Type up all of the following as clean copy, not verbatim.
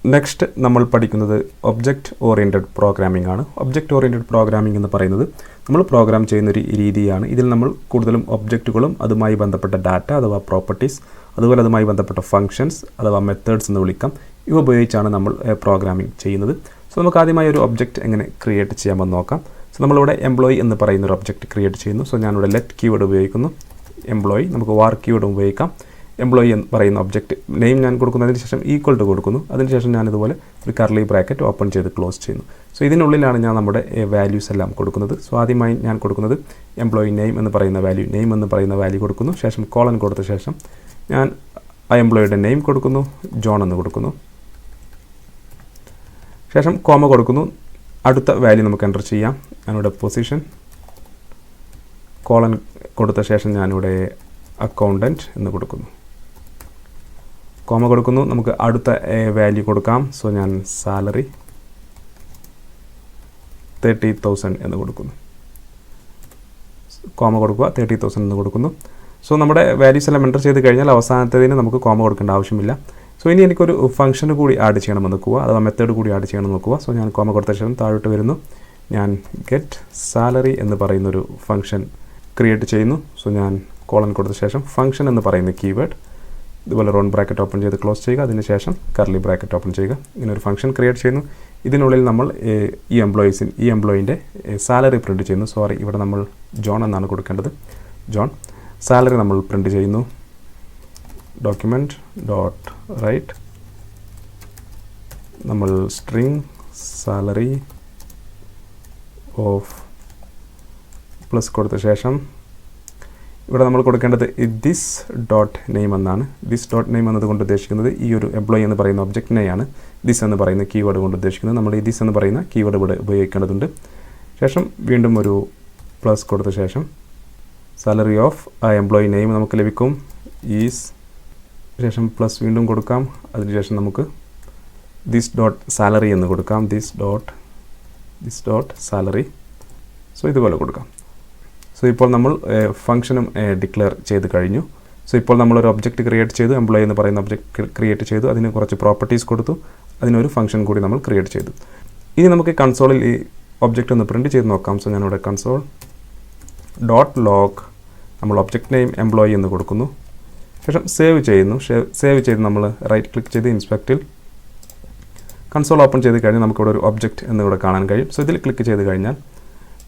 Next നമ്മൾ പഠിക്കുന്നത് object oriented programming ആണ്. ഒബ്ജക്റ്റ് ഓറിയൻറ്റഡ് പ്രോഗ്രാമിംഗ് എന്ന് പറയുന്നത് നമ്മൾ പ്രോഗ്രാം ചെയ്യുന്നൊരു രീതിയാണ്. ഇതിൽ നമ്മൾ കൂടുതലും ഒബ്ജക്റ്റുകളും അതുമായി ബന്ധപ്പെട്ട ഡാറ്റ അഥവാ പ്രോപ്പർട്ടീസ്, അതുപോലെ അതുമായി ബന്ധപ്പെട്ട ഫങ്ഷൻസ് അഥവാ മെത്തേഡ്സ് എന്ന് വിളിക്കാം, ഇവ ഉപയോഗിച്ചാണ് നമ്മൾ പ്രോഗ്രാമിംഗ് ചെയ്യുന്നത്. സോ നമുക്ക് ആദ്യമായി ഒരു ഒബ്ജക്റ്റ് എങ്ങനെ ക്രിയേറ്റ് ചെയ്യാമെന്ന് നോക്കാം. സോ നമ്മളിവിടെ എംപ്ലോയി എന്ന് പറയുന്ന ഒരു ഒബ്ജക്റ്റ് ക്രിയേറ്റ് ചെയ്യുന്നു. സോ ഞാനിവിടെ ലെറ്റ് കീവേഡ് ഉപയോഗിക്കുന്നു. എംപ്ലോയി, നമുക്ക് വാർ കീവേഡ് ഉപയോഗിക്കാം. എംപ്ലോയി എന്ന് പറയുന്ന ഒബ്ജക്റ്റ് നെയിം ഞാൻ കൊടുക്കുന്നതിന് ശേഷം ഈക്വൽ ടു കൊടുക്കുന്നു. അതിനുശേഷം ഞാനിതുപോലെ ഒരു കർലി ബ്രാക്കറ്റ് ഓപ്പൺ ചെയ്ത് ക്ലോസ് ചെയ്യുന്നു. സോ ഇതിനുള്ളിലാണ് ഞാൻ നമ്മുടെ വാല്യൂസ് എല്ലാം കൊടുക്കുന്നത്. സോ ആദ്യമായി ഞാൻ കൊടുക്കുന്നത് എംപ്ലോയി നെയിം എന്ന് പറയുന്ന വാല്യൂ കൊടുക്കുന്നു. ശേഷം കോളൻ കൊടുത്ത ശേഷം ഞാൻ ആ എംപ്ലോയിയുടെ നെയിം കൊടുക്കുന്നു, ജോൺ എന്ന് കൊടുക്കുന്നു. ശേഷം കോമ കൊടുക്കുന്നു. അടുത്ത വാല്യൂ നമുക്ക് എൻ്റർ ചെയ്യാം. ഞാനിവിടെ പൊസിഷൻ, കോളൻ കൊടുത്ത ശേഷം ഞാനിവിടെ അക്കൗണ്ടൻറ്റ് എന്ന് കൊടുക്കുന്നു. കോമ കൊടുക്കുന്നു. നമുക്ക് അടുത്ത വാല്യൂ കൊടുക്കാം. സോ ഞാൻ സാലറി 30,000 എന്ന് കൊടുക്കുന്നു. കോമ കൊടുക്കുക, 30,000 എന്ന് കൊടുക്കുന്നു. സോ നമ്മുടെ വാല്യൂസ് എല്ലാം എൻ്റർ ചെയ്ത് കഴിഞ്ഞാൽ അവസാനത്തേതിന് നമുക്ക് കോമ കൊടുക്കേണ്ട ആവശ്യമില്ല. സോ ഇനി എനിക്കൊരു ഫംഗ്ഷൻ കൂടി ആഡ് ചെയ്യണമെന്ന് നോക്കുക, അഥവാ മെത്തേഡ് കൂടി ആഡ് ചെയ്യണമെന്ന് നോക്കുക. സോ ഞാൻ കോമ കൊടുത്ത ശേഷം താഴോട്ട് വരുന്നു. ഞാൻ ഗെറ്റ് സാലറി എന്ന് പറയുന്നൊരു ഫംഗ്ഷൻ ക്രിയേറ്റ് ചെയ്യുന്നു. സോ ഞാൻ കോളൻ കൊടുത്ത ശേഷം ഫംഗ്ഷൻ എന്ന് പറയുന്ന കീവേഡ് ഇതുപോലെ റൗണ്ട് ബ്രാക്കറ്റ് ഓപ്പൺ ചെയ്ത് ക്ലോസ് ചെയ്യുക. അതിനുശേഷം കർലി ബ്രാക്കറ്റ് ഓപ്പൺ ചെയ്യുക. ഇങ്ങനെ ഒരു ഫംഗ്ഷൻ ക്രിയേറ്റ് ചെയ്യുന്നു. ഇതിനുള്ളിൽ നമ്മൾ ഈ എംപ്ലോയിൻ്റെ സാലറി പ്രിൻറ്റ് ചെയ്യുന്നു. സോറി, ഇവിടെ നമ്മൾ ജോൺ എന്നാണ് കൊടുക്കേണ്ടത്. ജോൺ സാലറി നമ്മൾ പ്രിൻറ്റ് ചെയ്യുന്നു. ഡോക്യുമെൻറ്റ് ഡോട്ട് റൈറ്റ് നമ്മൾ സ്ട്രിങ് സാലറി ഓഫ് പ്ലസ് കൊടുത്ത ശേഷം ഇവിടെ നമ്മൾ കൊടുക്കേണ്ടത് ദിസ് ഡോട്ട് നെയിം എന്നാണ്. ദിസ് ഡോട്ട് നെയിം എന്നതുകൊണ്ട് ഉദ്ദേശിക്കുന്നത് ഈ ഒരു എംപ്ലോയി എന്ന് പറയുന്ന ഒബ്ജക്റ്റിനെയാണ് ദിസ് എന്ന് പറയുന്ന കീവേഡ് കൊണ്ട് ഉദ്ദേശിക്കുന്നത്. നമ്മൾ ഈ ദിസ് എന്ന് പറയുന്ന കീവേഡ് ഇവിടെ ഉപയോഗിക്കേണ്ടതുണ്ട്. ശേഷം വീണ്ടും ഒരു പ്ലസ് കൊടുത്ത ശേഷം സാലറി ഓഫ് ആ എംപ്ലോയി നെയിം നമുക്ക് ലഭിക്കും. ഈസ് ശേഷം പ്ലസ് വീണ്ടും കൊടുക്കാം. അതിനുശേഷം നമുക്ക് ദിസ് ഡോട്ട് സാലറി എന്ന് കൊടുക്കാം. This dot salary. സോ ഇതുപോലെ കൊടുക്കാം. സോ ഇപ്പോൾ നമ്മൾ ഫംഗ്ഷനും ഡിക്ലെയർ ചെയ്ത് കഴിഞ്ഞു. സോ ഇപ്പോൾ നമ്മളൊരു ഒബ്ജക്റ്റ് ക്രിയേറ്റ് ചെയ്തു, എംപ്ലോയി എന്ന് പറയുന്ന ഒബ്ജക്റ്റ് ക്രിയേറ്റ് ചെയ്തു. അതിന് കുറച്ച് പ്രോപ്പർട്ടീസ് കൊടുത്തു. അതിനൊരു ഫംഗ്ഷൻ കൂടി നമ്മൾ ക്രിയേറ്റ് ചെയ്തു. ഇനി നമുക്ക് കൺസോളിൽ ഈ ഒബ്ജക്റ്റ് ഒന്ന് പ്രിൻറ്റ് ചെയ്ത് നോക്കാം. സോ ഞാനിവിടെ കൺസോൾ ഡോട്ട് ലോഗ് നമ്മൾ ഒബ്ജക്റ്റ് നെയിം എംപ്ലോയി എന്ന് കൊടുക്കുന്നു. ശേഷം സേവ് ചെയ്യുന്നു. സേവ് ചെയ്ത് നമ്മൾ റൈറ്റ് ക്ലിക്ക് ചെയ്ത് ഇൻസ്പെക്റ്റിൽ കൺസോൾ ഓപ്പൺ ചെയ്ത് കഴിഞ്ഞാൽ നമുക്കിവിടെ ഒരു ഒബ്ജക്റ്റ് എന്നിവിടെ കാണാൻ കഴിയും. സോ ഇതിൽ ക്ലിക്ക് ചെയ്ത് കഴിഞ്ഞാൽ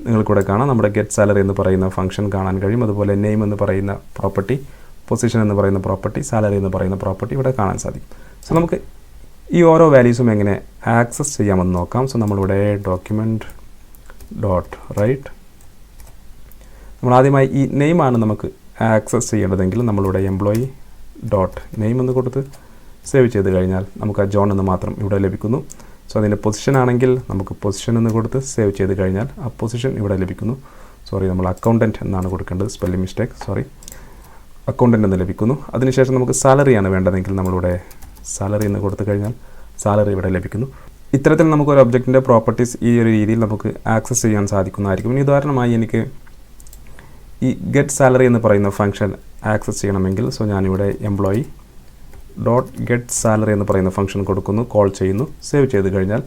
നിങ്ങൾക്കിവിടെ കാണാം നമ്മുടെ ഗെറ്റ് സാലറി എന്ന് പറയുന്ന ഫംഗ്ഷൻ കാണാൻ കഴിയും. അതുപോലെ നെയിം എന്ന് പറയുന്ന പ്രോപ്പർട്ടി, പൊസിഷൻ എന്ന് പറയുന്ന പ്രോപ്പർട്ടി, സാലറി എന്ന് പറയുന്ന പ്രോപ്പർട്ടി ഇവിടെ കാണാൻ സാധിക്കും. സോ നമുക്ക് ഈ ഓരോ വാല്യൂസും എങ്ങനെ ആക്സസ് ചെയ്യാമെന്ന് നോക്കാം. സോ നമ്മളിവിടെ ഡോക്യുമെൻറ്റ് ഡോട്ട് റൈറ്റ് നമ്മൾ ആദ്യമായി ഈ നെയിമാണ് നമുക്ക് ആക്സസ് ചെയ്യേണ്ടതെങ്കിൽ നമ്മളിവിടെ എംപ്ലോയി ഡോട്ട് നെയിം എന്ന് കൊടുത്ത് സേവ് ചെയ്ത് കഴിഞ്ഞാൽ നമുക്ക് ആ ജോൺ എന്ന് മാത്രം ഇവിടെ ലഭിക്കുന്നു. സോ അതിൻ്റെ പൊസിഷൻ ആണെങ്കിൽ നമുക്ക് പൊസിഷൻ എന്ന് കൊടുത്ത് സേവ് ചെയ്ത് കഴിഞ്ഞാൽ ആ പൊസിഷൻ ഇവിടെ ലഭിക്കുന്നു. സോറി, നമ്മൾ അക്കൗണ്ടൻറ്റ് എന്നാണ് കൊടുക്കേണ്ടത്, സ്പെല്ലിംഗ് മിസ്റ്റേക്ക്, സോറി, അക്കൗണ്ടൻറ്റ് എന്ന് ലഭിക്കുന്നു. അതിനുശേഷം നമുക്ക് സാലറിയാണ് വേണ്ടതെങ്കിൽ നമ്മളിവിടെ സാലറി എന്ന് കൊടുത്തു കഴിഞ്ഞാൽ സാലറി ഇവിടെ ലഭിക്കുന്നു. ഇത്തരത്തിൽ നമുക്കൊരു ഒബ്ജക്റ്റിൻ്റെ പ്രോപ്പർട്ടീസ് ഈ ഒരു രീതിയിൽ നമുക്ക് ആക്സസ് ചെയ്യാൻ സാധിക്കുന്നതായിരിക്കും. ഇനി ഉദാഹരണമായി എനിക്ക് ഈ ഗെറ്റ് സാലറി എന്ന് പറയുന്ന ഫംഗ്ഷൻ ആക്സസ് ചെയ്യണമെങ്കിൽ സോ ഞാനിവിടെ എംപ്ലോയി ഡോട്ട് ഗെറ്റ് സാലറി എന്ന് പറയുന്ന ഫംഗ്ഷൻ കൊടുക്കുന്നു, കോൾ ചെയ്യുന്നു. സേവ് ചെയ്ത് കഴിഞ്ഞാൽ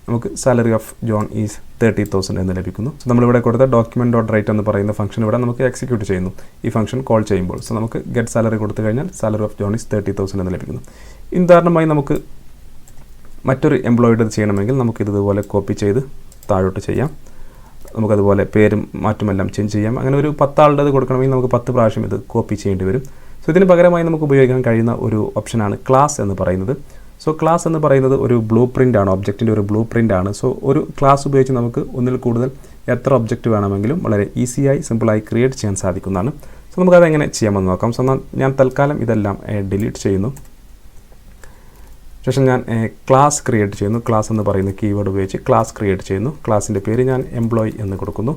നമുക്ക് സാലറി ഓഫ് ജോൺ ഈസ് 30,000 എന്ന് ലഭിക്കുന്നു. സോ നമ്മളിവിടെ കൊടുത്ത ഡോക്യുമെൻറ്റ് ഡോട്ട് റൈറ്റ് എന്ന് പറയുന്ന ഫംഗ്ഷൻ ഇവിടെ നമുക്ക് എക്സിക്യൂട്ട് ചെയ്യുന്നു ഈ ഫംഗ്ഷൻ കോൾ ചെയ്യുമ്പോൾ. സോ നമുക്ക് ഗെറ്റ് സാലറി കൊടുത്തു കഴിഞ്ഞാൽ സാലറി ഓഫ് ജോൺ ഈസ് 30,000 എന്ന് ലഭിക്കുന്നു. ഉദാഹരണമായി നമുക്ക് മറ്റൊരു എംപ്ലോയിയുടെ ചെയ്യണമെങ്കിൽ നമുക്കിതുപോലെ കോപ്പി ചെയ്ത് താഴോട്ട് ചെയ്യാം. നമുക്കതുപോലെ പേരും മാറ്റുമെല്ലാം ചേഞ്ച് ചെയ്യാം. അങ്ങനെ ഒരു 10 ആളുടേത് കൊടുക്കണമെങ്കിൽ നമുക്ക് 10 പ്രാവശ്യം ഇത് കോപ്പി ചെയ്യേണ്ടി വരും. സോ ഇതിന് പകരമായി നമുക്ക് ഉപയോഗിക്കാൻ കഴിയുന്ന ഒരു ഓപ്ഷനാണ് ക്ലാസ് എന്ന് പറയുന്നത്. സോ ക്ലാസ് എന്ന് പറയുന്നത് ഒരു ബ്ലൂ പ്രിൻ്റ് ആണ്, ഒബ്ജക്റ്റിൻ്റെ ഒരു ബ്ലൂ പ്രിൻ്റ് ആണ്. സോ ഒരു ക്ലാസ് ഉപയോഗിച്ച് നമുക്ക് ഒന്നിൽ കൂടുതൽ എത്ര ഒബ്ജക്റ്റ് വേണമെങ്കിലും വളരെ ഈസിയായി സിമ്പിളായി ക്രിയേറ്റ് ചെയ്യാൻ സാധിക്കുന്നതാണ്. സോ നമുക്കതെങ്ങനെ ചെയ്യാമെന്ന് നോക്കാം. സോ ഞാൻ തൽക്കാലം ഇതെല്ലാം ഡിലീറ്റ് ചെയ്യുന്നു. ശേഷം ഞാൻ ക്ലാസ് ക്രിയേറ്റ് ചെയ്യുന്നു. ക്ലാസ് എന്ന് പറയുന്ന കീവേഡ് ഉപയോഗിച്ച് ക്ലാസ് ക്രിയേറ്റ് ചെയ്യുന്നു. ക്ലാസിൻ്റെ പേര് ഞാൻ എംപ്ലോയി എന്ന് കൊടുക്കുന്നു.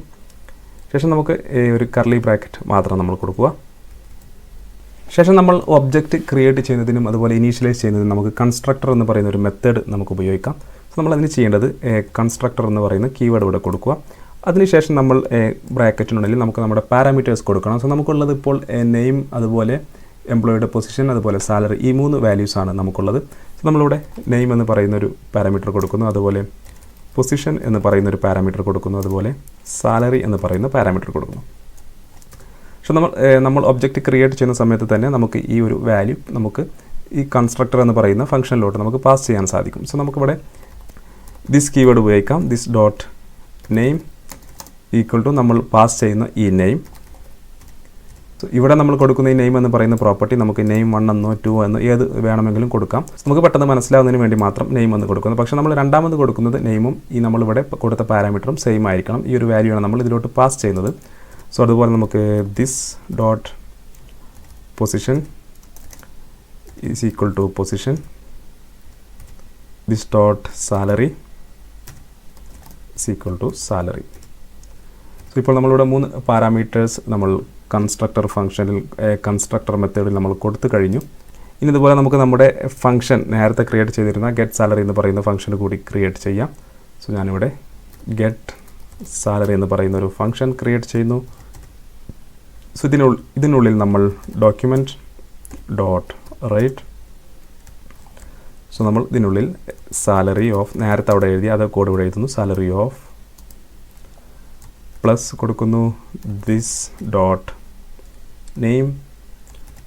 ശേഷം നമുക്ക് ഒരു കർലി ബ്രാക്കറ്റ് മാത്രം നമ്മൾ കൊടുക്കുക. ശേഷം നമ്മൾ ഒബ്ജക്റ്റ് ക്രിയേറ്റ് ചെയ്യുന്നതിനും അതുപോലെ ഇനീഷ്യലൈസ് ചെയ്യുന്നതിനും നമുക്ക് കൺസ്ട്രക്ടർ എന്ന് പറയുന്ന ഒരു മെത്തേഡ് നമുക്ക് ഉപയോഗിക്കാം. സോ നമ്മളതിന് ചെയ്യേണ്ടത് കൺസ്ട്രക്ടർ എന്ന് പറയുന്ന കീവേഡ് ഇവിടെ കൊടുക്കുക. അതിനുശേഷം നമ്മൾ ബ്രാക്കറ്റിനുള്ളിൽ നമുക്ക് നമ്മുടെ പാരാമീറ്റേഴ്സ് കൊടുക്കണം. സോ നമുക്കുള്ളത് ഇപ്പോൾ നെയിം, അതുപോലെ എംപ്ലോയിയുടെ പൊസിഷൻ, അതുപോലെ സാലറി, ഈ 3 വാല്യൂസാണ് നമുക്കുള്ളത്. സോ സോ നമ്മളിവിടെ നെയിം എന്ന് പറയുന്നൊരു പാരാമീറ്റർ കൊടുക്കുന്നു, അതുപോലെ പൊസിഷൻ എന്ന് പറയുന്നൊരു പാരാമീറ്റർ കൊടുക്കുന്നു, അതുപോലെ സാലറി എന്ന് പറയുന്ന പാരാമീറ്റർ കൊടുക്കുന്നു. പക്ഷെ നമ്മൾ ഒബ്ജക്റ്റ് ക്രിയേറ്റ് ചെയ്യുന്ന സമയത്ത് തന്നെ നമുക്ക് ഈ ഒരു വാല്യൂ നമുക്ക് ഈ കൺസ്ട്രക്ടർ എന്ന് പറയുന്ന ഫംഗ്ഷനിലോട്ട് നമുക്ക് പാസ് ചെയ്യാൻ സാധിക്കും. സോ നമുക്കിവിടെ ദിസ് കീവേഡ് ഉപയോഗിക്കാം. This dot name equal to നമ്മൾ പാസ് ചെയ്യുന്ന ഈ നെയിം. സോ ഇവിടെ നമ്മൾ കൊടുക്കുന്ന ഈ നെയിം എന്ന് പറയുന്ന പ്രോപ്പർട്ടി നമുക്ക് നെയിം 1 എന്നോ 2 എന്നോ ഏത് വേണമെങ്കിലും കൊടുക്കാം. നമുക്ക് പെട്ടെന്ന് മനസ്സിലാവുന്നതിന് വേണ്ടി മാത്രം നെയിം എന്ന് കൊടുക്കുന്നു. പക്ഷേ നമ്മൾ രണ്ടാമത് കൊടുക്കുന്നത് നെയിമും ഈ നമ്മളിവിടെ കൊടുത്ത പാരാമീറ്ററും സെയിം ആയിരിക്കണം. ഈ ഒരു വാല്യൂ ആണ് നമ്മൾ ഇതിലോട്ട് പാസ് ചെയ്യുന്നത്. സോ അതുപോലെ നമുക്ക് this dot position is equal to position, this dot salary is equal to salary. So ഇപ്പോൾ നമ്മളിവിടെ 3 പാരാമീറ്റേഴ്സ് നമ്മൾ കൺസ്ട്രക്ടർ ഫംഗ്ഷനിൽ കൺസ്ട്രക്ടർ മെത്തേഡിൽ നമ്മൾ കൊടുത്തു കഴിഞ്ഞു. ഇനി ഇതുപോലെ നമുക്ക് നമ്മുടെ ഫംഗ്ഷൻ നേരത്തെ ക്രിയേറ്റ് ചെയ്തിരുന്ന ഗെറ്റ് സാലറി എന്ന് പറയുന്ന ഫംഗ്ഷൻ കൂടി ക്രിയേറ്റ് ചെയ്യാം. സോ ഞാനിവിടെ ഗെറ്റ് സാലറി എന്ന് പറയുന്ന ഒരു ഫംഗ്ഷൻ ക്രിയേറ്റ് ചെയ്യുന്നു. സോ ഇതിനുള്ളിൽ നമ്മൾ ഡോക്യുമെൻറ്റ് ഡോട്ട് റൈറ്റ്, സോ നമ്മൾ ഇതിനുള്ളിൽ സാലറി ഓഫ് നേരത്തെ അവിടെ എഴുതി അത് കോഡ് ഇവിടെ എഴുതുന്നു, സാലറി ഓഫ് പ്ലസ് കൊടുക്കുന്നു this dot name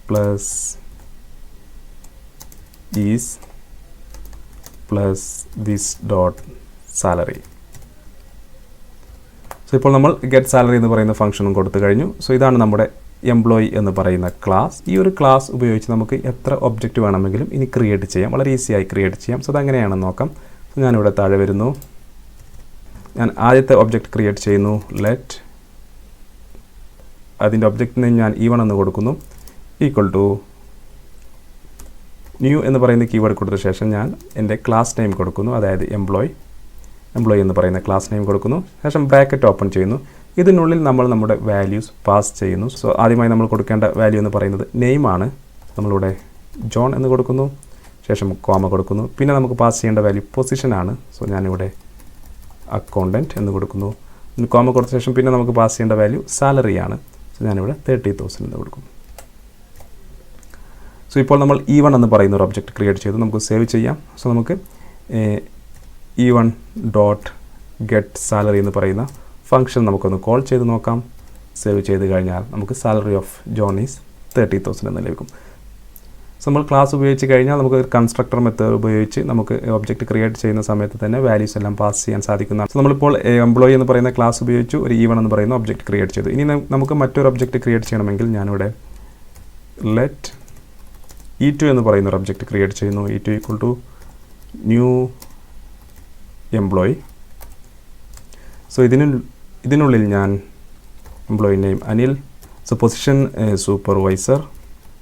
plus is plus this dot salary. So ഇപ്പോൾ നമ്മൾ ഗെറ്റ് സാലറി എന്ന് പറയുന്ന ഫംഗ്ഷനും കൊടുത്തു കഴിഞ്ഞു. സോ ഇതാണ് നമ്മുടെ എംപ്ലോയി എന്ന് പറയുന്ന ക്ലാസ്. ഈ ഒരു ക്ലാസ് ഉപയോഗിച്ച് നമുക്ക് എത്ര ഒബ്ജക്റ്റ് വേണമെങ്കിലും ഇനി ക്രിയേറ്റ് ചെയ്യാം, വളരെ ഈസിയായി ക്രിയേറ്റ് ചെയ്യാം. സോ അതെങ്ങനെയാണെന്ന് നോക്കാം. സോ ഞാനിവിടെ താഴെ വരുന്നു, ഞാൻ ആദ്യത്തെ ഒബ്ജക്റ്റ് ക്രിയേറ്റ് ചെയ്യുന്നു, ലെറ്റ് അതിൻ്റെ ഒബ്ജക്റ്റിന് ഞാൻ E1 എന്ന് കൊടുക്കുന്നു, ഈക്വൽ ടു ന്യൂ എന്ന് പറയുന്ന കീവേഡ് കൊടുത്ത ശേഷം ഞാൻ എൻ്റെ ക്ലാസ് നെയിം കൊടുക്കുന്നു, അതായത് എംപ്ലോയി എന്ന് പറയുന്ന ക്ലാസ് നെയിം കൊടുക്കുന്നു. ശേഷം ബ്രാക്കറ്റ് ഓപ്പൺ ചെയ്യുന്നു. ഇതിനുള്ളിൽ നമ്മൾ നമ്മുടെ വാല്യൂസ് പാസ് ചെയ്യുന്നു. സോ ആദ്യമായി നമ്മൾ കൊടുക്കേണ്ട വാല്യൂ എന്ന് പറയുന്നത് നെയിമാണ്. നമ്മളിവിടെ ജോൺ എന്ന് കൊടുക്കുന്നു, ശേഷം കോമ കൊടുക്കുന്നു. പിന്നെ നമുക്ക് പാസ് ചെയ്യേണ്ട വാല്യൂ പൊസിഷനാണ്. സോ ഞാനിവിടെ അക്കൗണ്ടൻറ്റ് എന്ന് കൊടുക്കുന്നു, കോമ കൊടുത്ത ശേഷം പിന്നെ നമുക്ക് പാസ് ചെയ്യേണ്ട വാല്യൂ സാലറിയാണ്. സോ ഞാനിവിടെ 30,000 എന്ന് കൊടുക്കുന്നു. സോ ഇപ്പോൾ നമ്മൾ E1 എന്ന് പറയുന്ന ഒരു ഒബ്ജക്റ്റ് ക്രിയേറ്റ് ചെയ്തു, നമുക്ക് സേവ് ചെയ്യാം. സോ നമുക്ക് E1 ഡോട്ട് ഗെറ്റ് സാലറി എന്ന് പറയുന്ന ഫംഗ്ഷൻ നമുക്കൊന്ന് കോൾ ചെയ്ത് നോക്കാം. സേവ് ചെയ്ത് കഴിഞ്ഞാൽ നമുക്ക് സാലറി ഓഫ് ജോൺ ഈസ് 30,000 എന്ന് ലഭിക്കും. സോ നമ്മൾ ക്ലാസ് ഉപയോഗിച്ച് കഴിഞ്ഞാൽ നമുക്ക് കൺസ്ട്രക്ടർ മെത്തേഡ് ഉപയോഗിച്ച് നമുക്ക് ഒബ്ജക്റ്റ് ക്രിയേറ്റ് ചെയ്യുന്ന സമയത്ത് തന്നെ വാല്യൂസ് എല്ലാം പാസ് ചെയ്യാൻ സാധിക്കുന്നതാണ്. സോ നമ്മളിപ്പോൾ എംപ്ലോയി എന്ന് പറയുന്ന ക്ലാസ് ഉപയോഗിച്ച് ഒരു E1 എന്ന് പറയുന്ന ഒബ്ജക്റ്റ് ക്രിയേറ്റ് ചെയ്തു. ഇനി നമുക്ക് മറ്റൊരു ഒബ്ജക്റ്റ് ക്രിയേറ്റ് ചെയ്യണമെങ്കിൽ ഞാനിവിടെ ലെറ്റ് E2 എന്ന് പറയുന്ന ഒരു ഒബ്ജക്റ്റ് ക്രിയേറ്റ് ചെയ്യുന്നു, E2 equal to new employee. So ഇതിനുള്ളിൽ ഞാൻ employee name Anil, so position supervisor,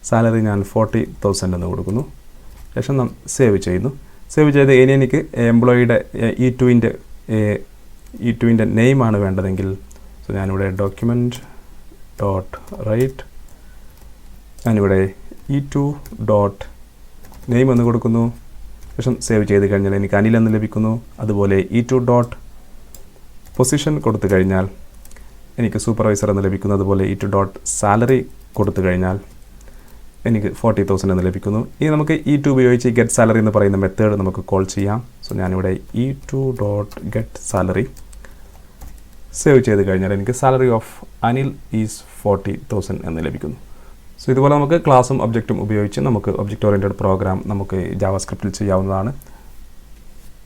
salary ഞാൻ 40,000 എന്ന് കൊടുക്കുന്നു. ശേഷം സേവ് ചെയ്യുന്നു. സേവ് ചെയ്ത് ഇനി എനിക്ക് എംപ്ലോയിയുടെ E2ൻ്റെ നെയിമാണ് വേണ്ടതെങ്കിൽ സോ ഞാനിവിടെ ഡോക്യുമെൻറ്റ് ഡോട്ട് റൈറ്റ്, ഞാനിവിടെ E2 ഡോട്ട് നെയിം എന്ന് കൊടുക്കുന്നു. ശേഷം സേവ് ചെയ്ത് കഴിഞ്ഞാൽ എനിക്ക് അനിൽ എന്ന് ലഭിക്കുന്നു. അതുപോലെ E2 ഡോട്ട് പൊസിഷൻ കൊടുത്തു കഴിഞ്ഞാൽ എനിക്ക് സൂപ്പർവൈസർ എന്ന് ലഭിക്കുന്നു. അതുപോലെ E2 ഡോട്ട് സാലറി കൊടുത്തു കഴിഞ്ഞാൽ എനിക്ക് 40,000 എന്ന് ലഭിക്കുന്നു. ഇനി നമുക്ക് E2 ഉപയോഗിച്ച് ഗെറ്റ് സാലറി എന്ന് പറയുന്ന മെത്തേഡ് നമുക്ക് കോൾ ചെയ്യാം. സോ ഞാനിവിടെ E2 dot get salary save ചെയ്ത് കഴിഞ്ഞാൽ എനിക്ക് സാലറി ഓഫ് അനിൽ ഈസ് 40,000 എന്ന് ലഭിക്കുന്നു. സോ ഇതുപോലെ നമുക്ക് ക്ലാസ്സും ഒബ്ജക്റ്റും ഉപയോഗിച്ച് നമുക്ക് ഒബ്ജക്റ്റ് ഓറിയൻറ്റഡ് പ്രോഗ്രാം നമുക്ക് ജാവാസ്ക്രിപ്റ്റിൽ ചെയ്യാവുന്നതാണ്.